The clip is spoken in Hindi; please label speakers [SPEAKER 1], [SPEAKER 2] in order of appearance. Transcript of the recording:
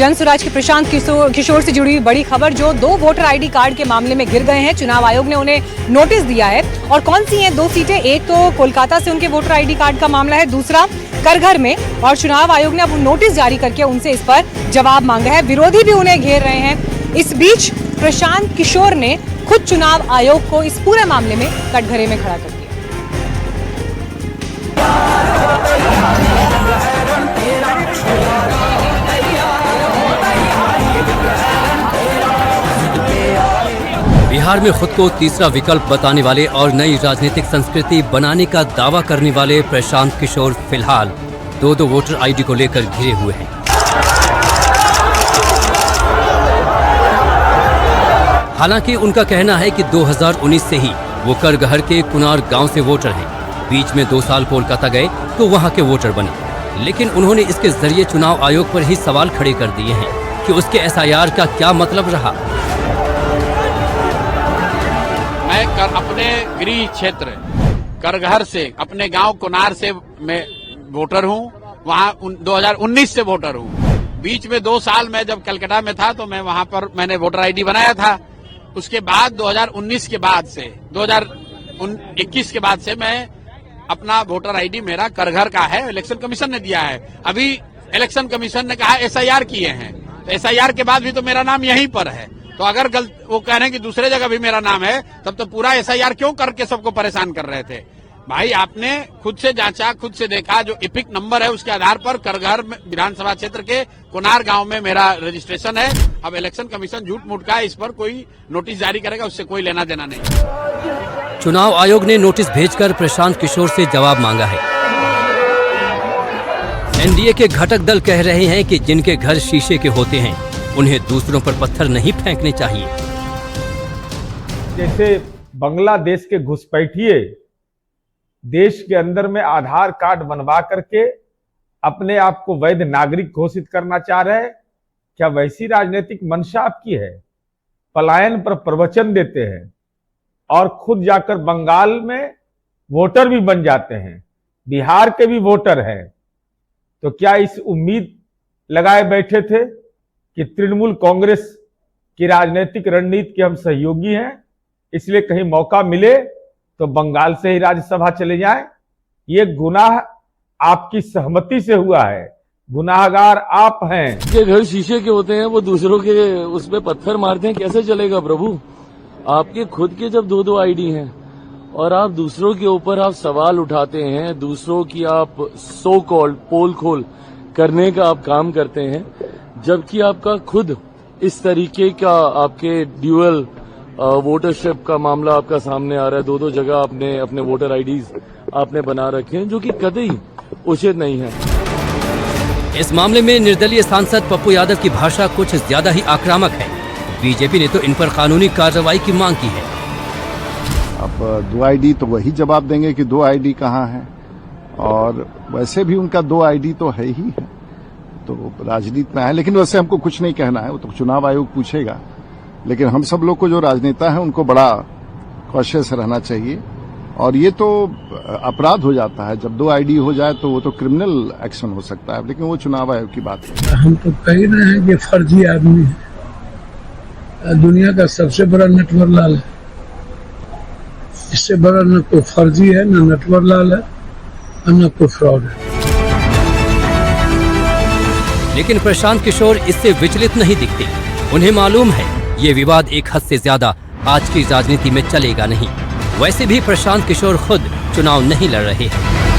[SPEAKER 1] जनसुराज के प्रशांत किशोर से जुड़ी बड़ी खबर, जो 2 वोटर आईडी कार्ड के मामले में गिर गए हैं। चुनाव आयोग ने उन्हें नोटिस दिया है। और कौन सी हैं 2 सीटें? एक तो कोलकाता से उनके वोटर आईडी कार्ड का मामला है, दूसरा करघर में। और चुनाव आयोग ने अब नोटिस जारी करके उनसे इस पर जवाब मांगा है। विरोधी भी उन्हें घेर रहे हैं। इस बीच प्रशांत किशोर ने खुद चुनाव आयोग को इस पूरे मामले में कटघरे में खड़ा कर दिया।
[SPEAKER 2] बिहार में खुद को तीसरा विकल्प बताने वाले और नई राजनीतिक संस्कृति बनाने का दावा करने वाले प्रशांत किशोर फिलहाल 2 वोटर आईडी को लेकर घिरे हुए हैं। हालांकि उनका कहना है कि 2019 से ही वो करघर के कुनार गांव से वोटर हैं। बीच में 2 साल कोलकाता गए तो वहां के वोटर बने। लेकिन उन्होंने इसके जरिए चुनाव आयोग पर ही सवाल खड़े कर दिए हैं कि उसके एसआईआर का क्या मतलब रहा।
[SPEAKER 3] मैं अपने गृह क्षेत्र करघर से, अपने गांव कुनार से मैं वोटर हूं। वहां 2019 से वोटर हूं। बीच में 2 साल मैं जब कलकत्ता में था तो मैं वहां पर मैंने वोटर आईडी बनाया था। उसके बाद 2019 के बाद से 2021 के बाद से मैं अपना वोटर आईडी मेरा करघर का है। इलेक्शन कमीशन ने दिया है। अभी इलेक्शन कमीशन ने कहा एसआईआर किए हैं, तो एसआईआर के बाद भी तो मेरा नाम यहीं पर है। तो अगर वो कह रहे हैं कि दूसरे जगह भी मेरा नाम है, तब तो पूरा एसआईआर क्यों करके सबको परेशान कर रहे थे? भाई आपने खुद से जांचा, खुद से देखा, जो इपिक नंबर है उसके आधार पर करघर विधानसभा क्षेत्र के कुनार गांव में मेरा रजिस्ट्रेशन है। अब इलेक्शन कमीशन झूठ मूठ का इस पर कोई नोटिस जारी करेगा, उससे कोई लेना देना नहीं।
[SPEAKER 2] चुनाव आयोग ने नोटिस भेजकर प्रशांत किशोर से जवाब मांगा है। एनडीए के घटक दल कह रहे हैं कि जिनके घर शीशे के होते हैं उन्हें दूसरों पर पत्थर नहीं फेंकने चाहिए।
[SPEAKER 4] जैसे बांग्लादेश के घुसपैठिए देश के अंदर में आधार कार्ड बनवा करके अपने आप को वैध नागरिक घोषित करना चाह रहे हैं, क्या वैसी राजनीतिक मंशा आपकी है? पलायन पर प्रवचन देते हैं और खुद जाकर बंगाल में वोटर भी बन जाते हैं, बिहार के भी वोटर हैं। तो क्या इस उम्मीद लगाए बैठे थे कि तृणमूल कांग्रेस की राजनीतिक रणनीति के हम सहयोगी हैं, इसलिए कहीं मौका मिले तो बंगाल से ही राज्यसभा चले जाएं? ये गुनाह आपकी सहमति से हुआ है, गुनाहगार आप हैं।
[SPEAKER 5] के घर शीशे के होते हैं, वो दूसरों के उसमें पत्थर मारते हैं, कैसे चलेगा प्रभु? आपके खुद के जब 2 आईडी हैं और आप दूसरों के ऊपर आप सवाल उठाते हैं, दूसरों की आप सो कॉल्ड पोल खोल करने का आप काम करते हैं, जबकि आपका खुद इस तरीके का आपके ड्यूअल वोटरशिप का मामला आपका सामने आ रहा है। 2 जगह आपने अपने वोटर आईडीज आपने बना रखे हैं, जो कि कतई उचित नहीं है।
[SPEAKER 2] इस मामले में निर्दलीय सांसद पप्पू यादव की भाषा कुछ ज्यादा ही आक्रामक है। बीजेपी ने तो इन पर कानूनी कार्रवाई की मांग की है।
[SPEAKER 6] अब 2 आईडी तो वही जवाब देंगे कि 2 आईडी कहाँ है, और वैसे भी उनका 2 आईडी तो है ही है, तो राजनीति में है। लेकिन वैसे हमको कुछ नहीं कहना है, वो तो चुनाव आयोग पूछेगा। लेकिन हम सब लोग को जो राजनेता है उनको बड़ा कॉशियस रहना चाहिए। और ये तो अपराध हो जाता है, जब 2 आईडी हो जाए तो वो तो क्रिमिनल एक्शन हो सकता है। लेकिन वो चुनाव आयोग की बात है।
[SPEAKER 7] हम तो कह रहे हैं कि फर्जी आदमी है। दुनिया का सबसे बड़ा नटवर लाल है। इससे बड़ा न कोई फर्जी है, न नटवर लाल है, और न कोई फ्रॉड है।
[SPEAKER 2] लेकिन प्रशांत किशोर इससे विचलित नहीं दिखते। उन्हें मालूम है ये विवाद एक हद से ज्यादा आज की राजनीति में चलेगा नहीं। वैसे भी प्रशांत किशोर खुद चुनाव नहीं लड़ रहे हैं।